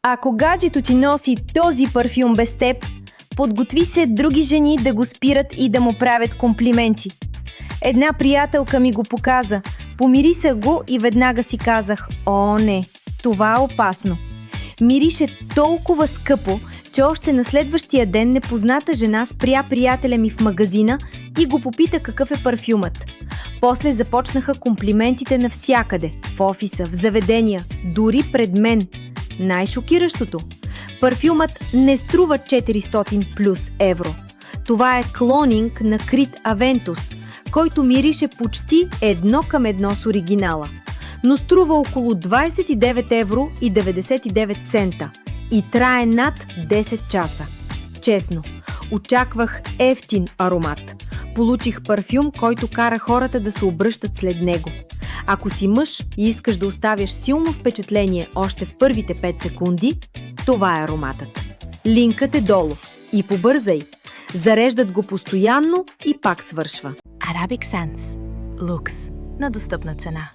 Ако гаджето ти носи този парфюм без теб, подготви се други жени да го спират и да му правят комплименти. Една приятелка ми го показа, помириса го и веднага си казах: "О, не, това е опасно." Мирише толкова скъпо, че още на следващия ден непозната жена спря приятеля ми в магазина и го попита какъв е парфюмът. После започнаха комплиментите навсякъде, в офиса, в заведения, дори пред мен. Най-шокиращото – парфюмът не струва 400 плюс евро. Това е клонинг на Крит Авентус, който мирише почти 1:1 с оригинала, но струва около 29 евро и 99 цента и трае над 10 часа. Честно, очаквах евтин аромат. Получих парфюм, който кара хората да се обръщат след него. Ако си мъж и искаш да оставяш силно впечатление още в първите 5 секунди, това е ароматът. Линкът е долу. И побързай! Зареждат го постоянно и пак свършва. Arabic Sense. Лукс на достъпна цена.